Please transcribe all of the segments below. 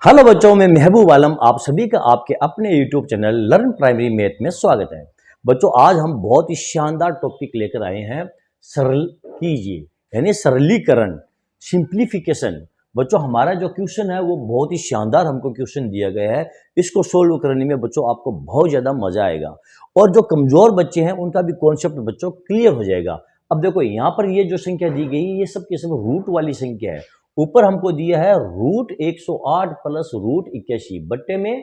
Hello बच्चों, मैं महबूब आलम आप सभी का आपके अपने YouTube channel learn primary math में स्वागत है। बच्चों, आज हम बहुत ही शानदार टॉपिक लेकर आए हैं। सरल कीजिए यानी सरलीकरण, सिंप्लीफिकेशन। बच्चों, हमारा जो क्वेश्चन है वो बहुत ही शानदार हमको क्वेश्चन दिया गया है। इसको सोल्व करने में बच्चों आपको बहुत ज़्यादा मजा आएगा और जो कमज़ोर बच्चे हैं उनका भी कॉन्सेप्ट बच्चों क्लियर हो जाएगा। अब देखो, यहाँ पर ये जो संख्या दी गई है ये सब की सब रूट वाली संख्या है। ऊपर हमको दिया है रूट 108 प्लस रूट 81 बट्टे में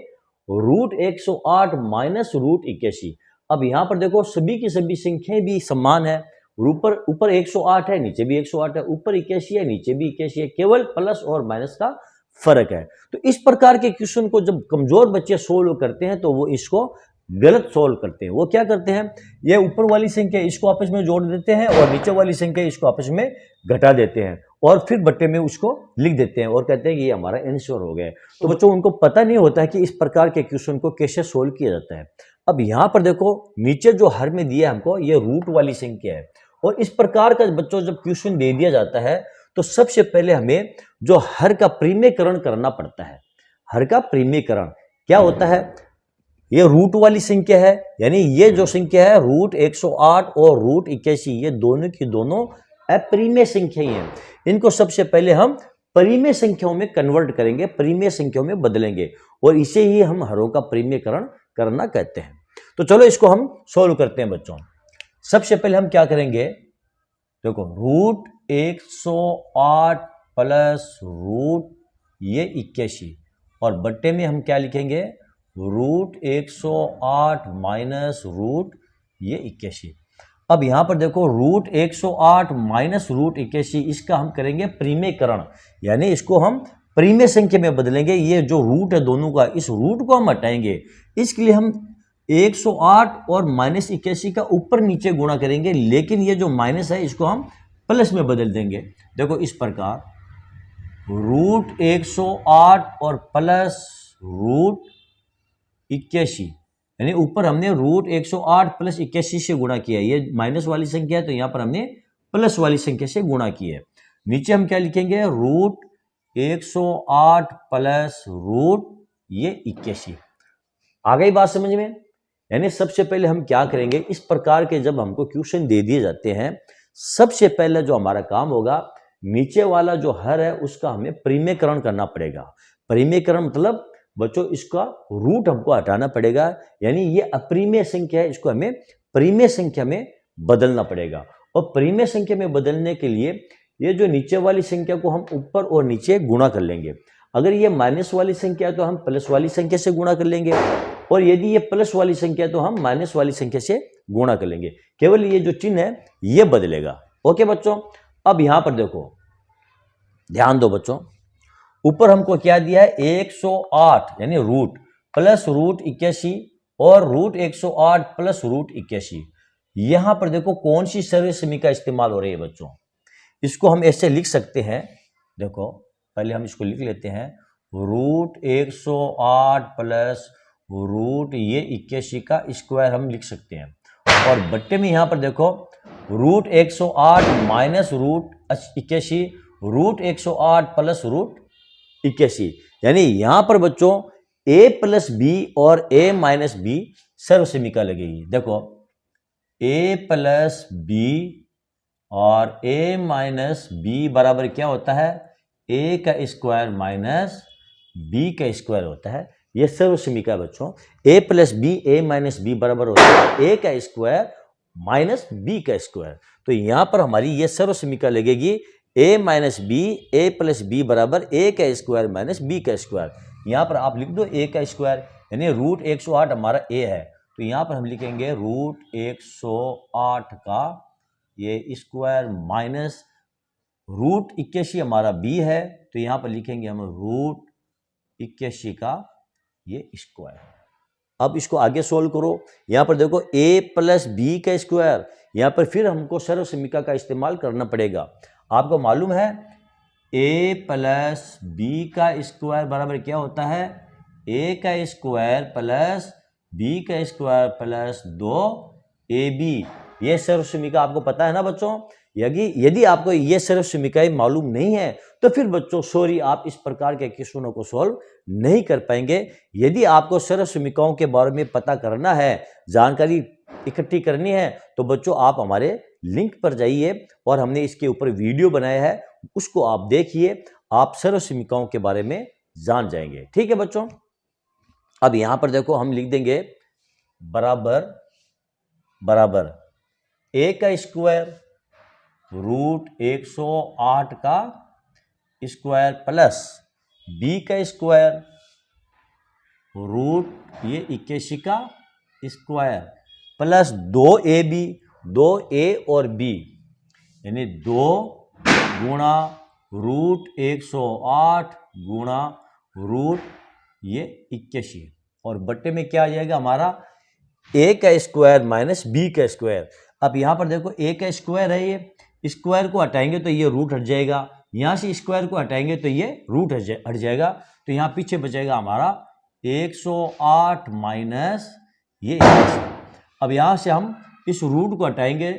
रूट 108 माइनस रूट 81। अब यहाँ पर देखो सभी की सभी संख्याएं भी समान है। ऊपर ऊपर 108 है, नीचे भी 108 है, ऊपर 81 है, नीचे भी 81 है, केवल प्लस और माइनस का फर्क है। तो इस प्रकार के क्वेश्चन को जब कमजोर बच्चे सोल्व करते हैं तो वो इसको गलत सोल्व करते हैं। वो क्या करते हैं, ये ऊपर वाली संख्या इसको आपस में जोड़ देते हैं और नीचे वाली संख्या इसको आपस में घटा देते हैं और फिर बट्टे में उसको लिख देते हैं और कहते हैं कि ये हमारा आंसर हो गया। तो बच्चों, उनको पता नहीं होता है कि इस प्रकार के क्वेश्चन को कैसे सोल्व किया जाता है। अब यहाँ पर देखो, नीचे जो हर में दिया हमको ये रूट वाली संख्या है और इस प्रकार का बच्चों जब क्वेश्चन दे दिया जाता है तो सबसे पहले हमें जो हर का परिमेयकरण करना पड़ता है। हर का परिमेयकरण क्या होता है, ये रूट वाली संख्या है यानी ये जो संख्या है रूट 108 और रूट 81 ये दोनों की दोनों अपरिमेय संख्याएं हैं। इनको सबसे पहले हम परिमेय संख्याओं में कन्वर्ट करेंगे, परिमेय संख्याओं में बदलेंगे और इसे ही हम हरों का परिमेयकरण करना कहते हैं। तो चलो इसको हम सोल्व करते हैं बच्चों। सबसे पहले हम क्या करेंगे, देखो रूट 108 प्लस रूट ये 81 और बट्टे में हम क्या लिखेंगे रूट 108 माइनस रूट ये 81। अब यहां पर देखो रूट 108 माइनस रूट 81 इसका हम करेंगे परिमेयकरण यानी इसको हम परिमेय संख्या में बदलेंगे। ये जो रूट है दोनों का, इस रूट को हम हटाएंगे। इसके लिए हम 108 और माइनस 81 का ऊपर नीचे गुणा करेंगे, लेकिन ये जो माइनस है इसको हम प्लस में बदल देंगे। देखो इस प्रकार रूट 108 और प्लस रूट 81 यानी ऊपर हमने रूट 108 प्लस 81 से गुणा किया। ये माइनस वाली संख्या है तो यहां पर हमने प्लस वाली संख्या से गुणा किया है। नीचे हम क्या लिखेंगे रूट 108 प्लस रूट ये 81। आ गई बात समझ में? यानी सबसे पहले हम क्या करेंगे, इस प्रकार के जब हमको क्वेश्चन दे दिए जाते हैं सबसे पहले जो हमारा काम होगा, नीचे वाला जो हर है उसका हमें परिमेयकरण करना पड़ेगा। परिमेयकरण मतलब बच्चों इसका रूट हमको हटाना पड़ेगा यानी ये अपरिमेय संख्या है, इसको हमें परिमेय संख्या में बदलना पड़ेगा। और परिमेय संख्या में बदलने के लिए ये जो नीचे वाली संख्या को हम ऊपर और नीचे गुणा कर लेंगे। अगर ये माइनस वाली संख्या है तो हम प्लस वाली संख्या से गुणा कर लेंगे और यदि ये प्लस वाली संख्या है तो हम माइनस वाली संख्या से गुणा कर लेंगे। केवल ये जो चिन्ह है ये बदलेगा। ओके बच्चों, अब यहां पर देखो ध्यान दो बच्चों, ऊपर हमको क्या दिया है 108 यानी रूट प्लस रूट 81 और रूट 108 प्लस रूट 81। यहां पर देखो कौन सी सर्वसमी का इस्तेमाल हो रही है बच्चों, इसको हम ऐसे लिख सकते हैं। देखो पहले हम इसको लिख लेते हैं रूट 108 प्लस रूट ये 81 का स्क्वायर हम लिख सकते हैं और बट्टे में यहां पर देखो root 108 minus root 81 root 108 plus root 81 यानी यहां पर बच्चों a प्लस बी और a माइनस बी सर्वसमीका लगेगी। देखो a प्लस बी और a माइनस बी बराबर क्या होता है, a का स्क्वायर माइनस b का स्क्वायर होता है। यह सर्वसमीका बच्चों a plus B a minus B बराबर होता है a का स्क्वायर माइनस b का स्क्वायर। तो यहां पर हमारी यह सर्वसमीका लगेगी a minus B A plus B बराबर a का स्क्वायर माइनस b का स्क्वायर। यहाँ पर आप लिख दो a का स्क्वायर यानी रूट 108 हमारा a है तो यहाँ पर हम लिखेंगे रूट 108 का ये स्क्वायर माइनस रूट 81 हमारा b है तो यहाँ पर लिखेंगे हम रूट 81 का ये स्क्वायर। अब इसको आगे सोल्व करो। यहाँ पर देखो a प्लस बी का स्क्वायर, यहाँ पर फिर हमको सर्वसमीका का इस्तेमाल करना पड़ेगा। आपको मालूम है a प्लस बी का स्क्वायर बराबर क्या होता है, a का स्क्वायर प्लस b का स्क्वायर प्लस 2ab ये सर्वसमीका आपको पता है ना बच्चों। यदि आपको ये सर्वसमीकाएं मालूम नहीं है तो फिर बच्चों सॉरी, आप इस प्रकार के क्वेश्चनों को सॉल्व नहीं कर पाएंगे। यदि आपको सर्वसमीकाओं के बारे में पता करना है, जानकारी इकट्ठी करनी है, तो बच्चों आप हमारे लिंक पर जाइए और हमने इसके ऊपर वीडियो बनाया है, उसको आप देखिए, आप सर्वसमीकाओं के बारे में जान जाएंगे। ठीक है बच्चों। अब यहां पर देखो हम लिख देंगे बराबर बराबर a का स्क्वायर रूट 108 का स्क्वायर प्लस b का स्क्वायर रूट ये 81 का स्क्वायर प्लस 2ab, 2a और b यानी 2 गुणा रूट 108 गुणा रूट ये 81 और बट्टे में क्या आ जाएगा हमारा a का स्क्वायर माइनस b का स्क्वायर। अब यहां पर देखो a का स्क्वायर है, ये स्क्वायर को हटाएंगे तो ये रूट हट जाएगा, यहां से स्क्वायर को हटाएंगे तो ये रूट हट जाएगा, तो यहां पीछे बचेगा हमारा 108 माइनस ये 81। अब यहां से हम इस रूट को हटाएंगे,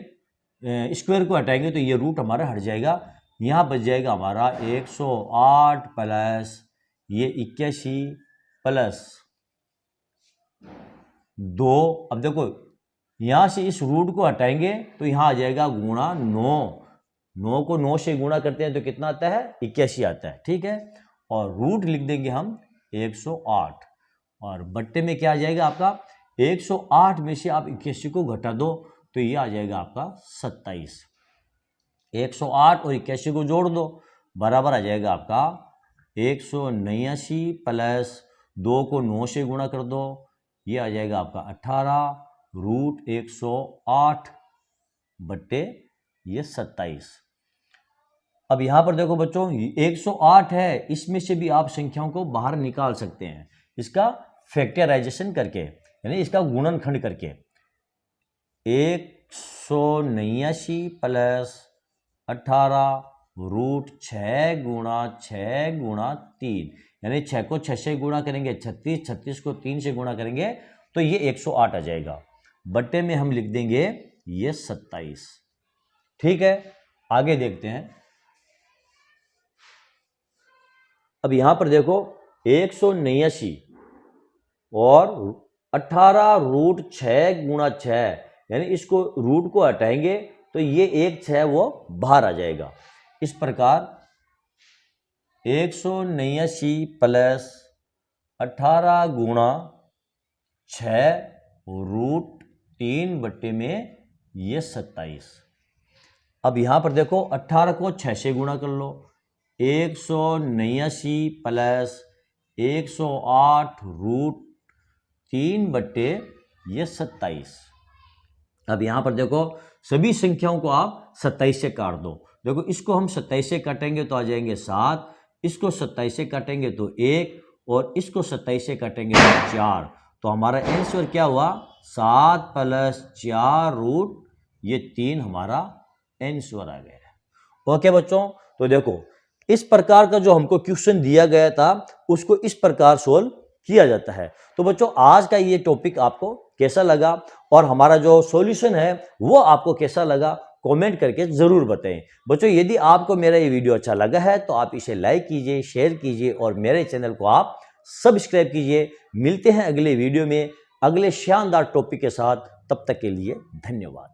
स्क्वायर को हटाएंगे तो ये रूट हमारा हट जाएगा, यहां बच जाएगा हमारा 108 प्लस ये 81 प्लस 2। अब देखो यहां से इस रूट को हटाएंगे तो यहां आ जाएगा गुणा 9, 9 को 9 से गुणा करते हैं तो कितना आता है 81 आता है। ठीक है, और रूट लिख देंगे हम 108 और बट्टे में क्या आ जाएगा आपका 108 में से आप 81 को घटा दो तो ये आ जाएगा आपका 27। 108 और 81 को जोड़ दो बराबर आ जाएगा आपका 189 प्लस 2 को 9 से गुणा कर दो, ये आ जाएगा आपका 18 रूट 108 बट्टे ये 27। अब यहां पर देखो बच्चों 108 है, इसमें से भी आप संख्याओं को बाहर निकाल सकते हैं इसका फैक्टराइजेशन करके, यानी इसका गुणनखंड करके। 189 प्लस 18 रूट 6 गुणा 6 गुणा 3, यानी 6 को 6 से गुणा करेंगे 36, 36 को 3 से गुणा करेंगे तो ये 108 आ जाएगा, बट्टे में हम लिख देंगे ये 27। ठीक है, आगे देखते हैं। अब यहां पर देखो 189 और 18 रूट 6 गुणा 6, यानी इसको रूट को हटाएंगे तो ये 1 6 वो बाहर आ जाएगा। इस प्रकार 189 प्लस 18 गुणा 6 रूट 3 बट्टे में ये 27। अब यहां पर देखो 18 को 6 से गुणा कर लो, 189 प्लस 108 रूट 3 बट्टे ये 27। अब यहां पर देखो सभी संख्याओं को आप 27 से काट दो। देखो इसको हम 27 से काटेंगे तो आ जाएंगे 7, इसको 27 से काटेंगे तो 1 और इसको 27 से काटेंगे तो 4। तो हमारा आंसर क्या हुआ 7 प्लस 4 रूट ये 3 हमारा आंसर आ गया। ओके बच्चों, तो देखो इस प्रकार का जो हमको क्वेश्चन दिया गया था उसको इस प्रकार सोल्व किया जाता है। तो बच्चों आज का ये टॉपिक आपको कैसा लगा और हमारा जो सॉल्यूशन है वो आपको कैसा लगा कमेंट करके जरूर बताएं। बच्चों यदि आपको मेरा ये वीडियो अच्छा लगा है तो आप इसे लाइक कीजिए, शेयर कीजिए और मेरे चैनल को आप सब्सक्राइब कीजिए। मिलते हैं अगले वीडियो में अगले शानदार टॉपिक के साथ, तब तक के लिए धन्यवाद।